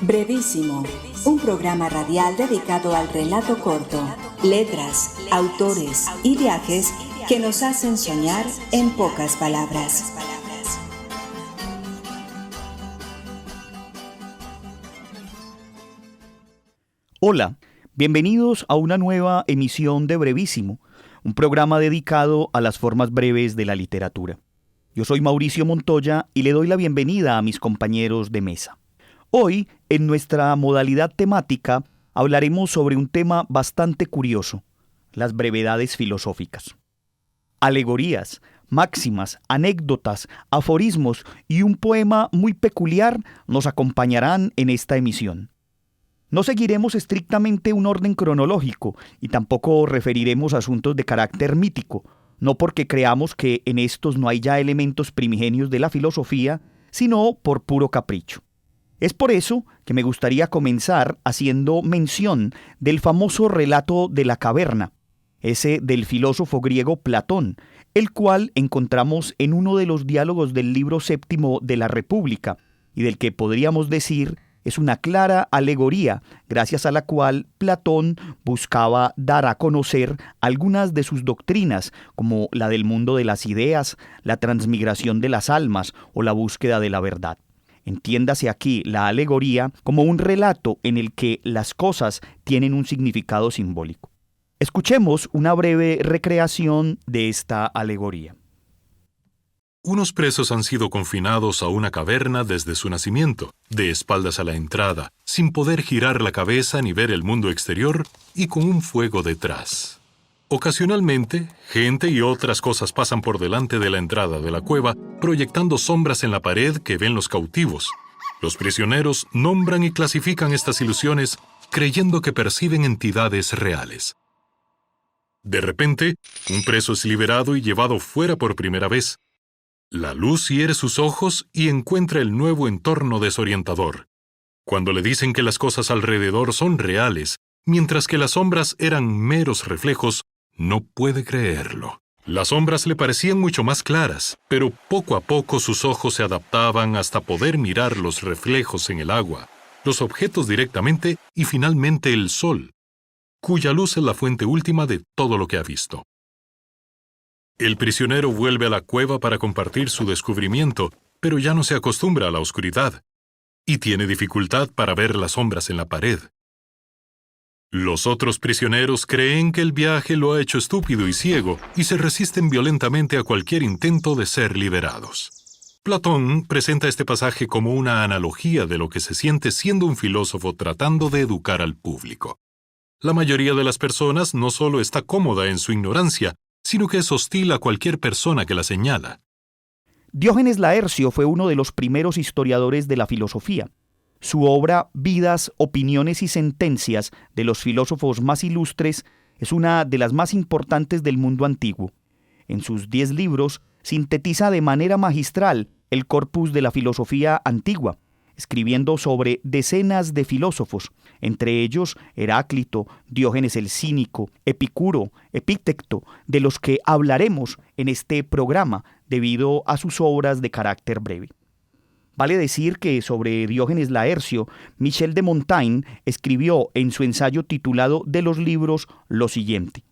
Brevísimo, un programa radial dedicado al relato corto, letras, autores y viajes que nos hacen soñar en pocas palabras. Hola, bienvenidos a una nueva emisión de Brevísimo, un programa dedicado a las formas breves de la literatura. Yo soy Mauricio Montoya y le doy la bienvenida a mis compañeros de mesa. Hoy, en nuestra modalidad temática, hablaremos sobre un tema bastante curioso: las brevedades filosóficas. Alegorías, máximas, anécdotas, aforismos y un poema muy peculiar nos acompañarán en esta emisión. No seguiremos estrictamente un orden cronológico y tampoco referiremos asuntos de carácter mítico, no porque creamos que en estos no hay ya elementos primigenios de la filosofía, sino por puro capricho. Es por eso que me gustaría comenzar haciendo mención del famoso relato de la caverna, ese del filósofo griego Platón, el cual encontramos en uno de los diálogos del libro séptimo de la República, y del que podríamos decir es una clara alegoría, gracias a la cual Platón buscaba dar a conocer algunas de sus doctrinas, como la del mundo de las ideas, la transmigración de las almas o la búsqueda de la verdad. Entiéndase aquí la alegoría como un relato en el que las cosas tienen un significado simbólico. Escuchemos una breve recreación de esta alegoría. Unos presos han sido confinados a una caverna desde su nacimiento, de espaldas a la entrada, sin poder girar la cabeza ni ver el mundo exterior y con un fuego detrás. Ocasionalmente, gente y otras cosas pasan por delante de la entrada de la cueva, proyectando sombras en la pared que ven los cautivos. Los prisioneros nombran y clasifican estas ilusiones creyendo que perciben entidades reales. De repente, un preso es liberado y llevado fuera por primera vez. La luz hiere sus ojos y encuentra el nuevo entorno desorientador. Cuando le dicen que las cosas alrededor son reales, mientras que las sombras eran meros reflejos, no puede creerlo. Las sombras le parecían mucho más claras, pero poco a poco sus ojos se adaptaban hasta poder mirar los reflejos en el agua, los objetos directamente y finalmente el sol, cuya luz es la fuente última de todo lo que ha visto. El prisionero vuelve a la cueva para compartir su descubrimiento, pero ya no se acostumbra a la oscuridad y tiene dificultad para ver las sombras en la pared. Los otros prisioneros creen que el viaje lo ha hecho estúpido y ciego y se resisten violentamente a cualquier intento de ser liberados. Platón presenta este pasaje como una analogía de lo que se siente siendo un filósofo tratando de educar al público. La mayoría de las personas no solo está cómoda en su ignorancia, sino que es hostil a cualquier persona que la señala. Diógenes Laercio fue uno de los primeros historiadores de la filosofía. Su obra Vidas, opiniones y sentencias de los filósofos más ilustres es una de las más importantes del mundo antiguo. En sus 10 libros sintetiza de manera magistral el corpus de la filosofía antigua, escribiendo sobre decenas de filósofos, entre ellos Heráclito, Diógenes el Cínico, Epicuro, Epicteto, de los que hablaremos en este programa debido a sus obras de carácter breve. Vale decir que sobre Diógenes Laercio, Michel de Montaigne escribió en su ensayo titulado De los libros lo siguiente: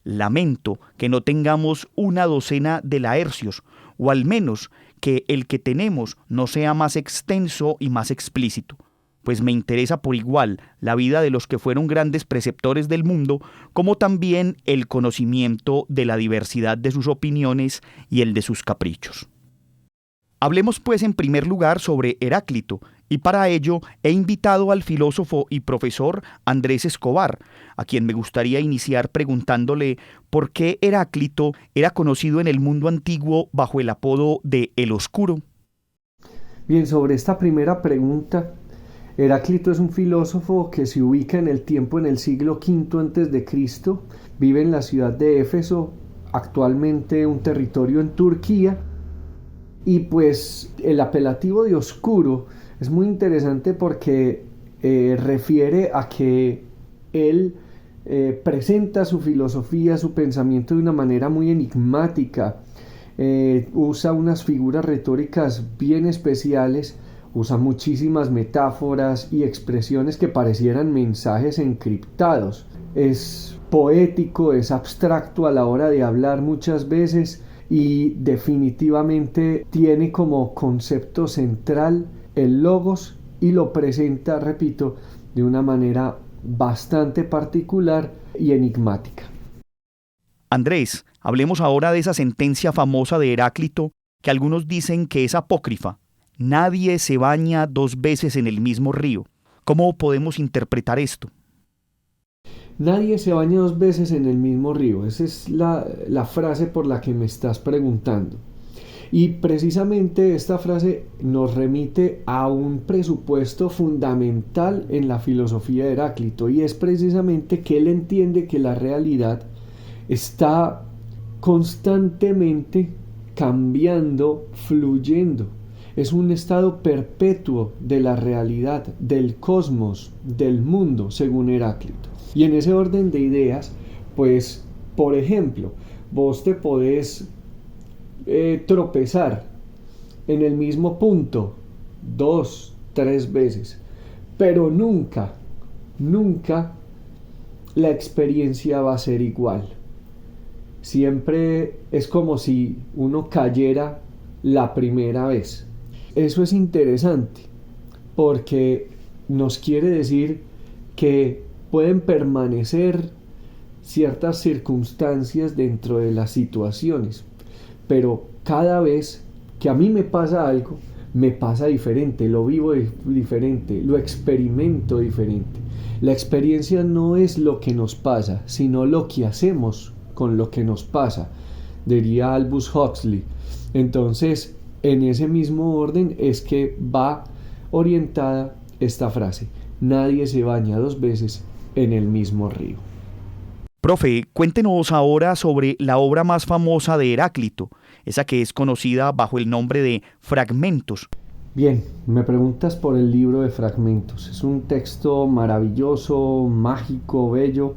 lamento que no tengamos una docena de Laercios, o al menos que el que tenemos no sea más extenso y más explícito, pues me interesa por igual la vida de los que fueron grandes preceptores del mundo, como también el conocimiento de la diversidad de sus opiniones y el de sus caprichos. Hablemos pues en primer lugar sobre Heráclito, y para ello he invitado al filósofo y profesor Andrés Escobar, a quien me gustaría iniciar preguntándole por qué Heráclito era conocido en el mundo antiguo bajo el apodo de El Oscuro. Bien, sobre esta primera pregunta, Heráclito es un filósofo que se ubica en el tiempo en el siglo V a.C., vive en la ciudad de Éfeso, actualmente un territorio en Turquía, y pues el apelativo de oscuro es muy interesante porque refiere a que él presenta su filosofía, su pensamiento de una manera muy enigmática, usa unas figuras retóricas bien especiales, usa muchísimas metáforas y expresiones que parecieran mensajes encriptados. Es poético, es abstracto a la hora de hablar muchas veces y definitivamente tiene como concepto central el logos y lo presenta, repito, de una manera bastante particular y enigmática. Andrés, hablemos ahora de esa sentencia famosa de Heráclito que algunos dicen que es apócrifa. Nadie se baña 2 veces en el mismo río. ¿Cómo podemos interpretar esto? Nadie se baña 2 veces en el mismo río. Esa es la frase por la que me estás preguntando. Y precisamente esta frase nos remite a un presupuesto fundamental en la filosofía de Heráclito, y es precisamente que él entiende que la realidad está constantemente cambiando, fluyendo. Es un estado perpetuo de la realidad, del cosmos, del mundo, según Heráclito. Y en ese orden de ideas, pues, por ejemplo, vos te podés tropezar en el mismo punto 2, 3 veces, pero nunca la experiencia va a ser igual. Siempre es como si uno cayera la primera vez. Eso es interesante porque nos quiere decir que pueden permanecer ciertas circunstancias dentro de las situaciones, pero cada vez que a mí me pasa algo, me pasa diferente, lo vivo diferente, lo experimento diferente. La experiencia no es lo que nos pasa, sino lo que hacemos con lo que nos pasa, diría Aldous Huxley. Entonces, en ese mismo orden es que va orientada esta frase: nadie se baña 2 veces en el mismo río. Profe, cuéntenos ahora sobre la obra más famosa de Heráclito, esa que es conocida bajo el nombre de Fragmentos. Bien, me preguntas por el libro de Fragmentos. Es un texto maravilloso, mágico, bello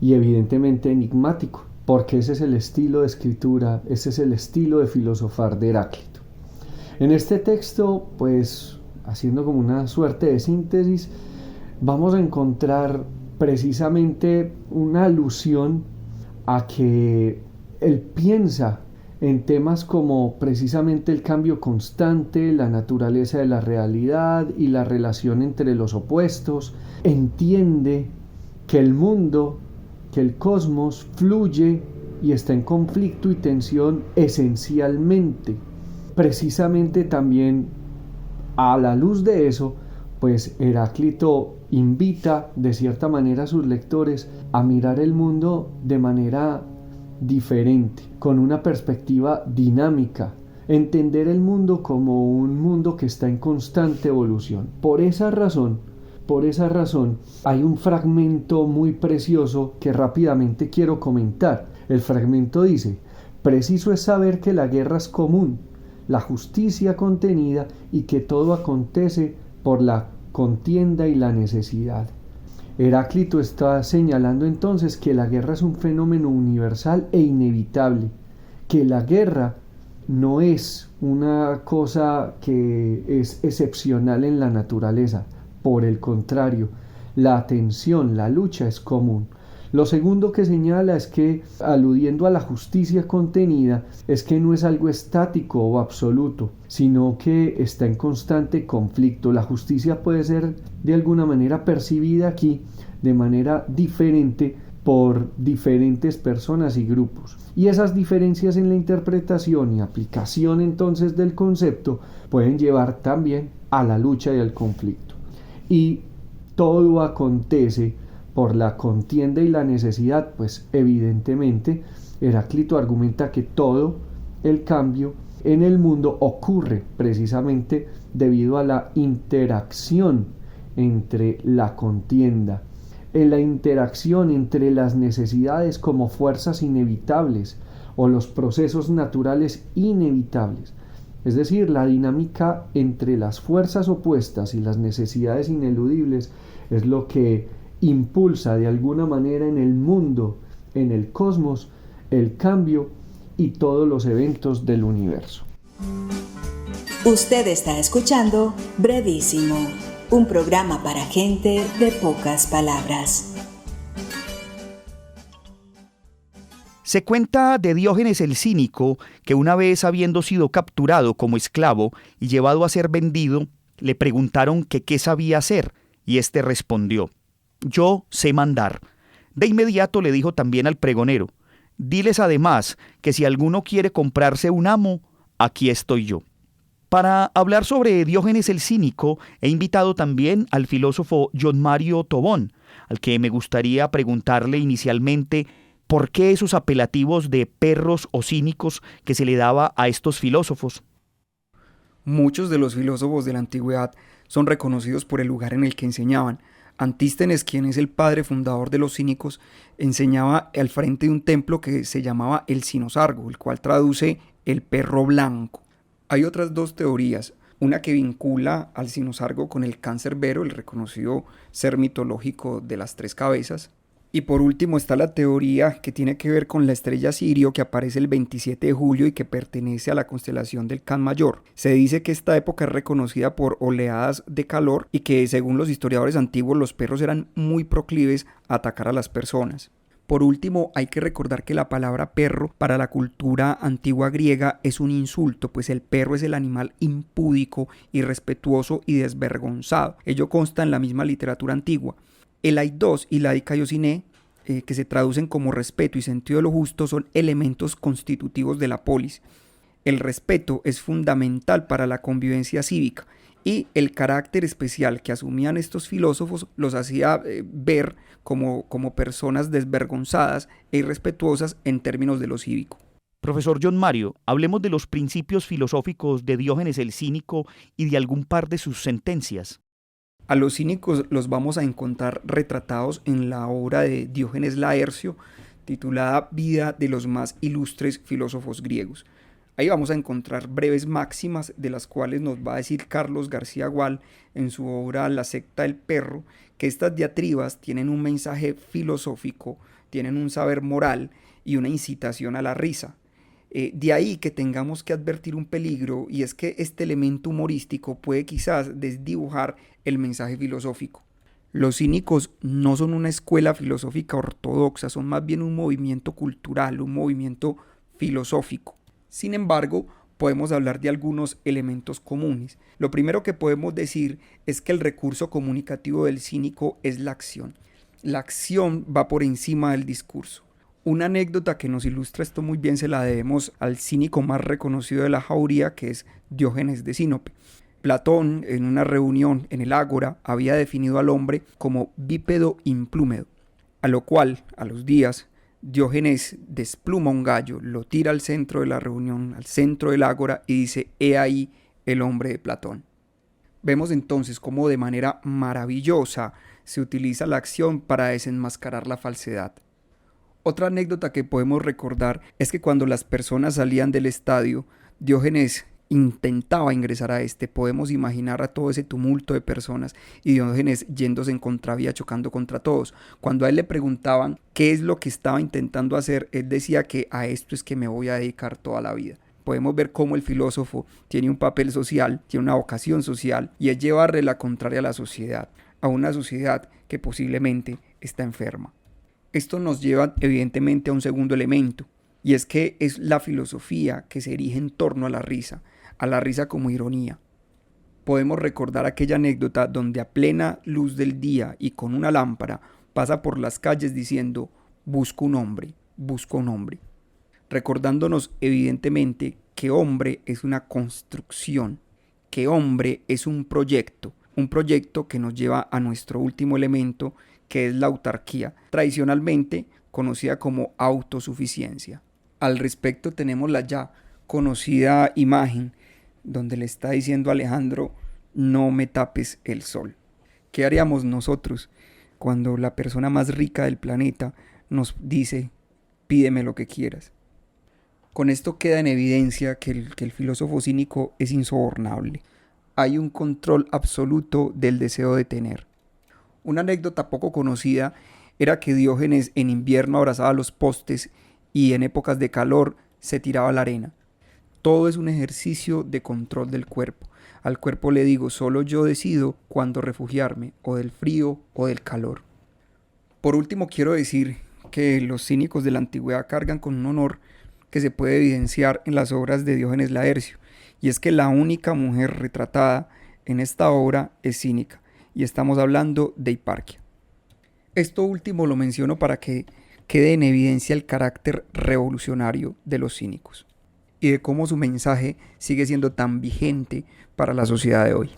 y evidentemente enigmático, porque ese es el estilo de escritura, ese es el estilo de filosofar de Heráclito. En este texto, pues, haciendo como una suerte de síntesis, vamos a encontrar precisamente una alusión a que él piensa en temas como precisamente el cambio constante, la naturaleza de la realidad y la relación entre los opuestos. Entiende que el mundo, que el cosmos fluye y está en conflicto y tensión esencialmente. Precisamente también a la luz de eso, pues Heráclito invita de cierta manera a sus lectores a mirar el mundo de manera diferente, con una perspectiva dinámica, entender el mundo como un mundo que está en constante evolución. Por esa razón, hay un fragmento muy precioso que rápidamente quiero comentar. El fragmento dice: preciso es saber que la guerra es común, la justicia contenida, y que todo acontece por la contienda y la necesidad. Heráclito está señalando entonces que la guerra es un fenómeno universal e inevitable, que la guerra no es una cosa que es excepcional en la naturaleza. Por el contrario, la tensión, la lucha es común. Lo segundo que señala es que, aludiendo a la justicia contenida, es que no es algo estático o absoluto, sino que está en constante conflicto. La justicia puede ser de alguna manera percibida aquí de manera diferente por diferentes personas y grupos. Y esas diferencias en la interpretación y aplicación entonces del concepto pueden llevar también a la lucha y al conflicto. Y todo acontece por la contienda y la necesidad, pues evidentemente Heráclito argumenta que todo el cambio en el mundo ocurre precisamente debido a la interacción entre la contienda, en la interacción entre las necesidades como fuerzas inevitables o los procesos naturales inevitables. Es decir, la dinámica entre las fuerzas opuestas y las necesidades ineludibles es lo que impulsa de alguna manera en el mundo, en el cosmos, el cambio y todos los eventos del universo. Usted está escuchando Brevísimo, un programa para gente de pocas palabras. Se cuenta de Diógenes el Cínico que una vez, habiendo sido capturado como esclavo y llevado a ser vendido, le preguntaron que qué sabía hacer, y éste respondió: «Yo sé mandar». De inmediato le dijo también al pregonero: «Diles además que si alguno quiere comprarse un amo, aquí estoy yo». Para hablar sobre Diógenes el Cínico, he invitado también al filósofo John Mario Tobón, al que me gustaría preguntarle inicialmente ¿por qué esos apelativos de perros o cínicos que se le daba a estos filósofos? Muchos de los filósofos de la antigüedad son reconocidos por el lugar en el que enseñaban. Antístenes, quien es el padre fundador de los cínicos, enseñaba al frente de un templo que se llamaba el Cinosargo, el cual traduce el perro blanco. Hay otras dos teorías, una que vincula al Cinosargo con el Cancerbero, el reconocido ser mitológico de las tres cabezas. Y por último está la teoría que tiene que ver con la estrella Sirio, que aparece el 27 de julio y que pertenece a la constelación del Can Mayor. Se dice que esta época es reconocida por oleadas de calor y que, según los historiadores antiguos, los perros eran muy proclives a atacar a las personas. Por último, hay que recordar que la palabra perro para la cultura antigua griega es un insulto, pues el perro es el animal impúdico, irrespetuoso y desvergonzado. Ello consta en la misma literatura antigua. El aidos y la dikaiosine, que se traducen como respeto y sentido de lo justo, son elementos constitutivos de la polis. El respeto es fundamental para la convivencia cívica y el carácter especial que asumían estos filósofos los hacía ver como personas desvergonzadas e irrespetuosas en términos de lo cívico. Profesor John Mario, hablemos de los principios filosóficos de Diógenes el Cínico y de algún par de sus sentencias. A los cínicos los vamos a encontrar retratados en la obra de Diógenes Laercio, titulada Vida de los más ilustres filósofos griegos. Ahí vamos a encontrar breves máximas de las cuales nos va a decir Carlos García Gual en su obra La secta del perro, que estas diatribas tienen un mensaje filosófico, tienen un saber moral y una incitación a la risa. De ahí que tengamos que advertir un peligro, y es que este elemento humorístico puede quizás desdibujar el mensaje filosófico. Los cínicos no son una escuela filosófica ortodoxa, son más bien un movimiento cultural, un movimiento filosófico. Sin embargo, podemos hablar de algunos elementos comunes. Lo primero que podemos decir es que el recurso comunicativo del cínico es la acción. La acción va por encima del discurso. Una anécdota que nos ilustra esto muy bien se la debemos al cínico más reconocido de la jauría, que es Diógenes de Sinope. Platón, en una reunión en el Ágora, había definido al hombre como bípedo implúmedo, a lo cual, a los días, Diógenes despluma un gallo, lo tira al centro de la reunión, al centro del Ágora, y dice: «He ahí el hombre de Platón». Vemos entonces cómo de manera maravillosa se utiliza la acción para desenmascarar la falsedad. Otra anécdota que podemos recordar es que cuando las personas salían del estadio, Diógenes intentaba ingresar a este. Podemos imaginar a todo ese tumulto de personas y Diógenes yéndose en contravía, chocando contra todos. Cuando a él le preguntaban qué es lo que estaba intentando hacer, él decía que a esto es que me voy a dedicar toda la vida. Podemos ver cómo el filósofo tiene un papel social, tiene una vocación social, y es llevarle la contraria a la sociedad, a una sociedad que posiblemente está enferma. Esto nos lleva evidentemente a un segundo elemento, y es que es la filosofía que se erige en torno a la risa como ironía. Podemos recordar aquella anécdota donde a plena luz del día y con una lámpara pasa por las calles diciendo: busco un hombre, recordándonos evidentemente que hombre es una construcción, que hombre es un proyecto que nos lleva a nuestro último elemento, que es la autarquía, tradicionalmente conocida como autosuficiencia. Al respecto tenemos la ya conocida imagen donde le está diciendo a Alejandro: no me tapes el sol. ¿Qué haríamos nosotros cuando la persona más rica del planeta nos dice: pídeme lo que quieras? Con esto queda en evidencia que el filósofo cínico es insobornable. Hay un control absoluto del deseo de tener. Una anécdota poco conocida era que Diógenes en invierno abrazaba los postes y en épocas de calor se tiraba a la arena. todo es un ejercicio de control del cuerpo. Al cuerpo le digo, solo yo decido cuándo refugiarme, o del frío o del calor. Por último, quiero decir que los cínicos de la antigüedad cargan con un honor que se puede evidenciar en las obras de Diógenes Laercio, y es que la única mujer retratada en esta obra es cínica, y estamos hablando de Hiparquia. Esto último lo menciono para que quede en evidencia el carácter revolucionario de los cínicos y de cómo su mensaje sigue siendo tan vigente para la sociedad de hoy.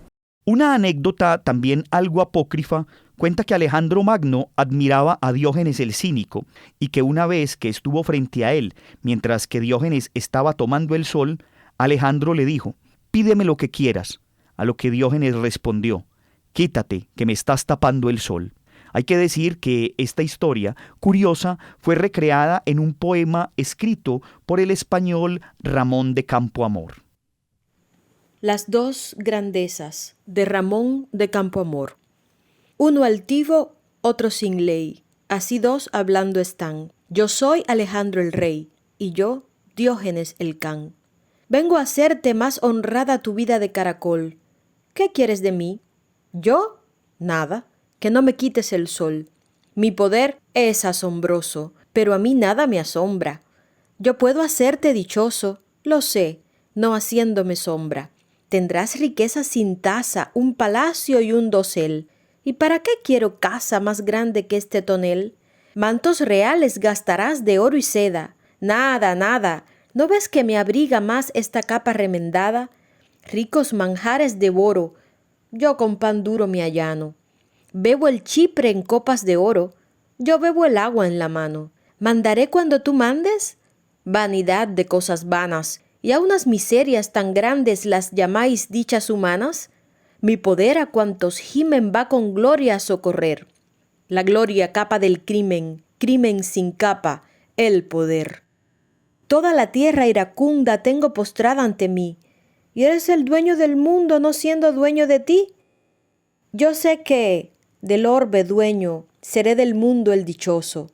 Una anécdota también algo apócrifa cuenta que Alejandro Magno admiraba a Diógenes el Cínico y que una vez que estuvo frente a él, mientras que Diógenes estaba tomando el sol, Alejandro le dijo: «Pídeme lo que quieras», a lo que Diógenes respondió: «Quítate, que me estás tapando el sol». Hay que decir que esta historia curiosa fue recreada en un poema escrito por el español Ramón de Campoamor. Las dos grandezas de Ramón de Campoamor. Uno altivo, otro sin ley, así dos hablando están. Yo soy Alejandro el rey, y yo Diógenes el can. Vengo a hacerte más honrada tu vida de caracol. ¿Qué quieres de mí? ¿Yo? Nada, que no me quites el sol. Mi poder es asombroso, pero a mí nada me asombra. Yo puedo hacerte dichoso, lo sé, no haciéndome sombra. Tendrás riqueza sin tasa, un palacio y un dosel. ¿Y para qué quiero casa más grande que este tonel? Mantos reales gastarás de oro y seda. Nada, nada. ¿No ves que me abriga más esta capa remendada? Ricos manjares devoro. Yo con pan duro me allano. Bebo el chipre en copas de oro. Yo bebo el agua en la mano. ¿Mandaré cuando tú mandes? Vanidad de cosas vanas. ¿Y a unas miserias tan grandes las llamáis dichas humanas? Mi poder a cuantos gimen va con gloria a socorrer. La gloria capa del crimen, crimen sin capa, el poder. Toda la tierra iracunda tengo postrada ante mí, y eres el dueño del mundo no siendo dueño de ti. Yo sé que, del orbe dueño, seré del mundo el dichoso.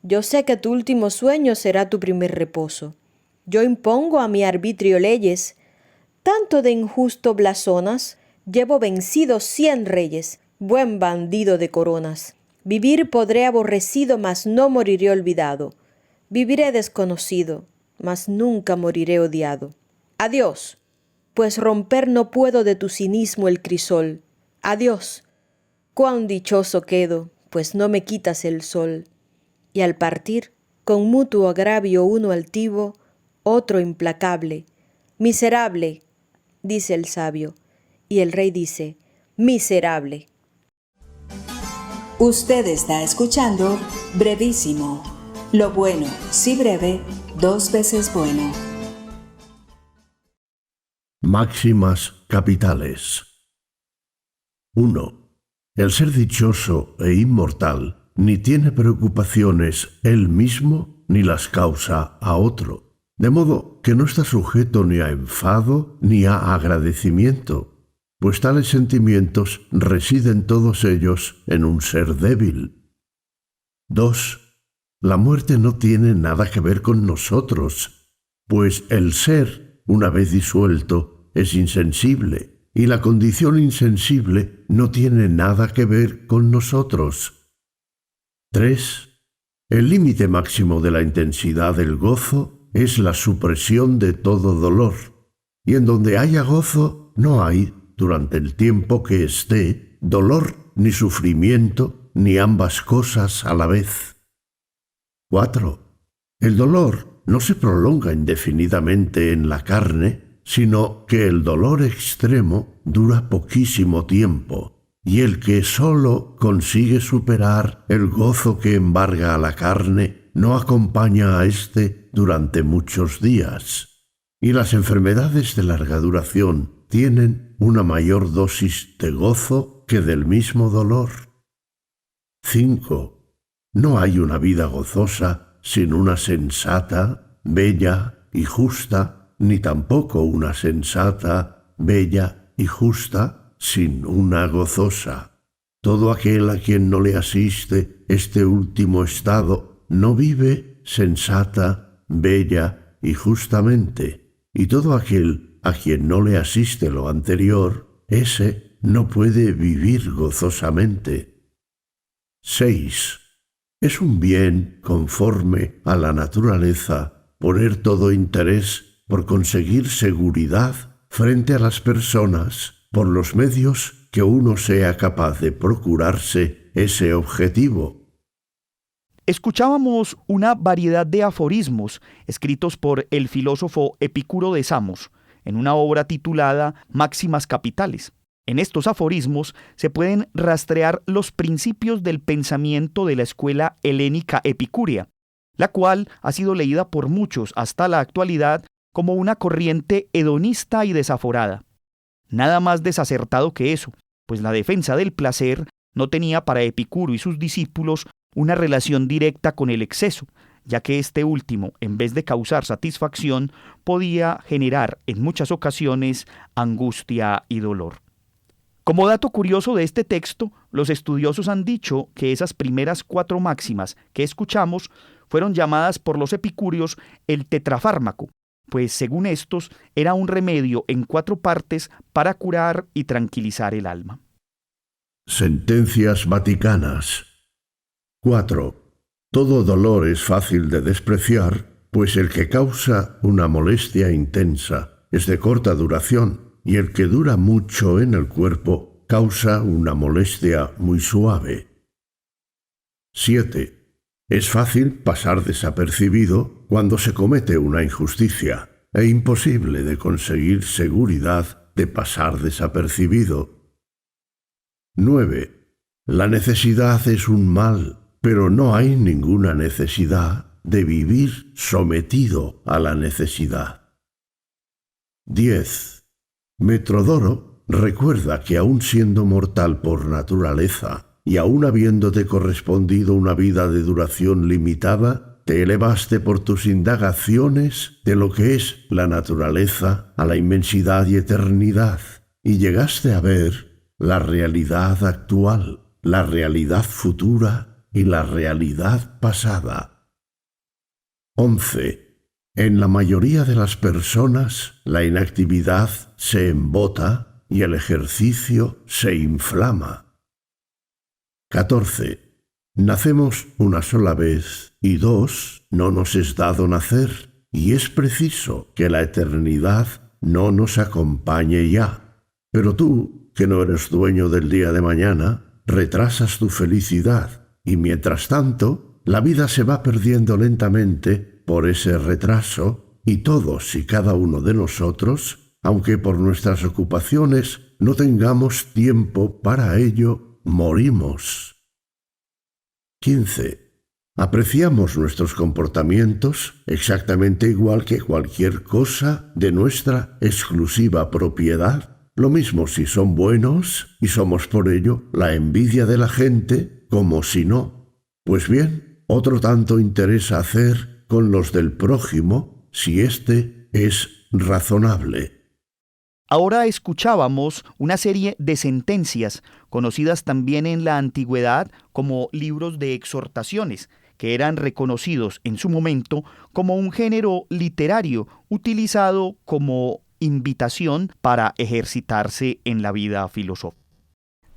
Yo sé que tu último sueño será tu primer reposo. Yo impongo a mi arbitrio leyes, tanto de injusto blasonas, llevo vencidos 100 reyes, buen bandido de coronas. Vivir podré aborrecido, mas no moriré olvidado. Viviré desconocido, mas nunca moriré odiado. Adiós, pues romper no puedo de tu cinismo el crisol. Adiós, cuán dichoso quedo, pues no me quitas el sol. Y al partir, con mutuo agravio uno altivo, otro implacable. Miserable, dice el sabio, y el rey dice: miserable. Usted está escuchando Brevísimo. Lo bueno, si breve, 2 veces bueno. Máximas capitales. 1. El ser dichoso e inmortal ni tiene preocupaciones él mismo ni las causa a otro, de modo que no está sujeto ni a enfado ni a agradecimiento, pues tales sentimientos residen todos ellos en un ser débil. 2. La muerte no tiene nada que ver con nosotros, pues el ser, una vez disuelto, es insensible, y la condición insensible no tiene nada que ver con nosotros. 3. El límite máximo de la intensidad del gozo es la supresión de todo dolor, y en donde haya gozo no hay, durante el tiempo que esté, dolor ni sufrimiento, ni ambas cosas a la vez. 4. El dolor no se prolonga indefinidamente en la carne, sino que el dolor extremo dura poquísimo tiempo, y el que solo consigue superar el gozo que embarga a la carne no acompaña a éste durante muchos días. Y las enfermedades de larga duración tienen una mayor dosis de gozo que del mismo dolor. 5. No hay una vida gozosa sin una sensata, bella y justa, ni tampoco una sensata, bella y justa sin una gozosa. Todo aquel a quien no le asiste este último estado no vive sensata, bella y justamente, y todo aquel a quien no le asiste lo anterior, ese no puede vivir gozosamente. 6. Es un bien conforme a la naturaleza poner todo interés por conseguir seguridad frente a las personas por los medios que uno sea capaz de procurarse ese objetivo. Escuchábamos una variedad de aforismos escritos por el filósofo Epicuro de Samos en una obra titulada Máximas Capitales. En estos aforismos se pueden rastrear los principios del pensamiento de la escuela helénica epicúrea, la cual ha sido leída por muchos hasta la actualidad como una corriente hedonista y desaforada. Nada más desacertado que eso, pues la defensa del placer no tenía para Epicuro y sus discípulos una relación directa con el exceso, ya que este último, en vez de causar satisfacción, podía generar en muchas ocasiones angustia y dolor. Como dato curioso de este texto, los estudiosos han dicho que esas primeras 4 máximas que escuchamos fueron llamadas por los epicúreos el tetrafármaco, pues según estos era un remedio en 4 partes para curar y tranquilizar el alma. Sentencias vaticanas. 4. Todo dolor es fácil de despreciar, pues el que causa una molestia intensa es de corta duración, y el que dura mucho en el cuerpo causa una molestia muy suave. 7. Es fácil pasar desapercibido cuando se comete una injusticia, e imposible de conseguir seguridad de pasar desapercibido. 9. La necesidad es un mal, pero no hay ninguna necesidad de vivir sometido a la necesidad. 10. Metrodoro recuerda que aun siendo mortal por naturaleza y aun habiéndote correspondido una vida de duración limitada, te elevaste por tus indagaciones de lo que es la naturaleza a la inmensidad y eternidad, y llegaste a ver la realidad actual, la realidad futura y la realidad pasada. 11. En la mayoría de las personas, la inactividad se embota y el ejercicio se inflama. 14. Nacemos una sola vez y 2 no nos es dado nacer, y es preciso que la eternidad no nos acompañe ya. Pero tú, que no eres dueño del día de mañana, retrasas tu felicidad, y mientras tanto, la vida se va perdiendo lentamente por ese retraso, y todos y cada uno de nosotros, aunque por nuestras ocupaciones no tengamos tiempo para ello, morimos. 15. Apreciamos nuestros comportamientos exactamente igual que cualquier cosa de nuestra exclusiva propiedad, lo mismo si son buenos y somos por ello la envidia de la gente como si no. Pues bien, otro tanto interesa hacer con los del prójimo si éste es razonable. Ahora escuchábamos una serie de sentencias, conocidas también en la antigüedad como libros de exhortaciones, que eran reconocidos en su momento como un género literario utilizado como invitación para ejercitarse en la vida filosófica.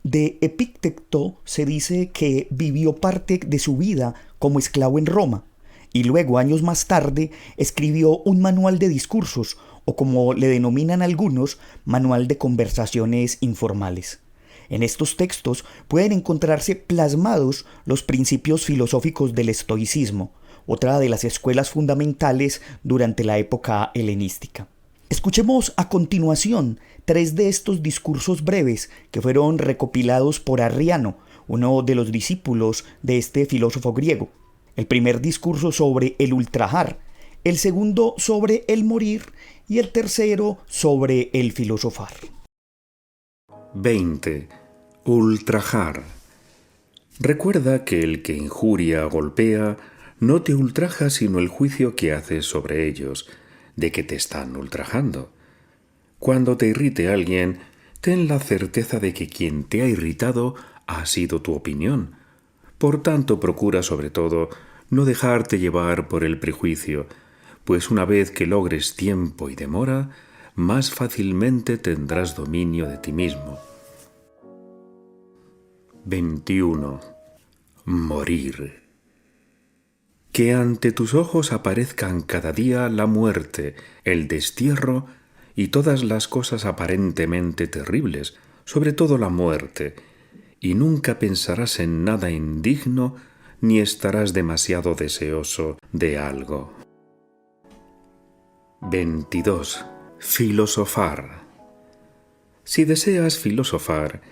De Epicteto se dice que vivió parte de su vida como esclavo en Roma, y luego, años más tarde, escribió un manual de discursos, o como le denominan algunos, manual de conversaciones informales. En estos textos pueden encontrarse plasmados los principios filosóficos del estoicismo, otra de las escuelas fundamentales durante la época helenística. Escuchemos a continuación 3 de estos discursos breves que fueron recopilados por Arriano, uno de los discípulos de este filósofo griego. El primer discurso sobre el ultrajar, el segundo sobre el morir y el tercero sobre el filosofar. 20. Ultrajar. Recuerda que el que injuria o golpea no te ultraja sino el juicio que haces sobre ellos, de que te están ultrajando. Cuando te irrite alguien, ten la certeza de que quien te ha irritado ha sido tu opinión. Por tanto, procura sobre todo no dejarte llevar por el prejuicio, pues una vez que logres tiempo y demora, más fácilmente tendrás dominio de ti mismo. 21. Morir. Que ante tus ojos aparezcan cada día la muerte, el destierro y todas las cosas aparentemente terribles, sobre todo la muerte, y nunca pensarás en nada indigno ni estarás demasiado deseoso de algo. 22. Filosofar. Si deseas filosofar,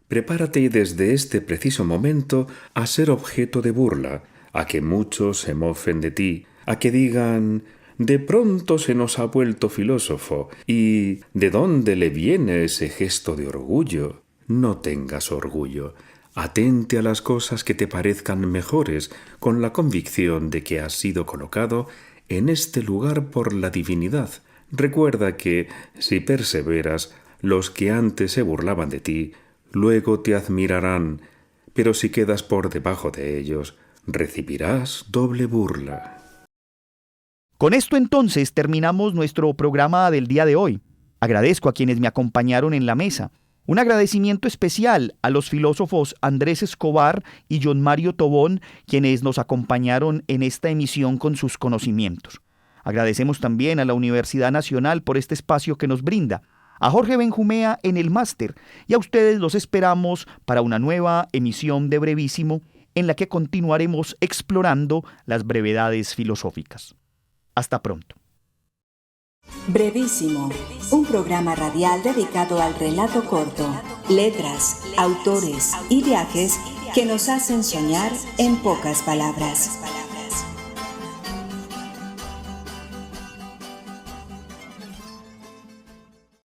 prepárate desde este preciso momento a ser objeto de burla, a que muchos se mofen de ti, a que digan: de pronto se nos ha vuelto filósofo, y ¿de dónde le viene ese gesto de orgullo? No tengas orgullo. Atente a las cosas que te parezcan mejores, con la convicción de que has sido colocado en este lugar por la divinidad. Recuerda que, si perseveras, los que antes se burlaban de ti, luego te admirarán, pero si quedas por debajo de ellos, recibirás doble burla. Con esto entonces terminamos nuestro programa del día de hoy. Agradezco a quienes me acompañaron en la mesa. Un agradecimiento especial a los filósofos Andrés Escobar y John Mario Tobón, quienes nos acompañaron en esta emisión con sus conocimientos. Agradecemos también a la Universidad Nacional por este espacio que nos brinda, a Jorge Benjumea en el máster, y a ustedes los esperamos para una nueva emisión de Brevísimo, en la que continuaremos explorando las brevedades filosóficas. Hasta pronto. Brevísimo, un programa radial dedicado al relato corto, letras, autores y viajes que nos hacen soñar en pocas palabras.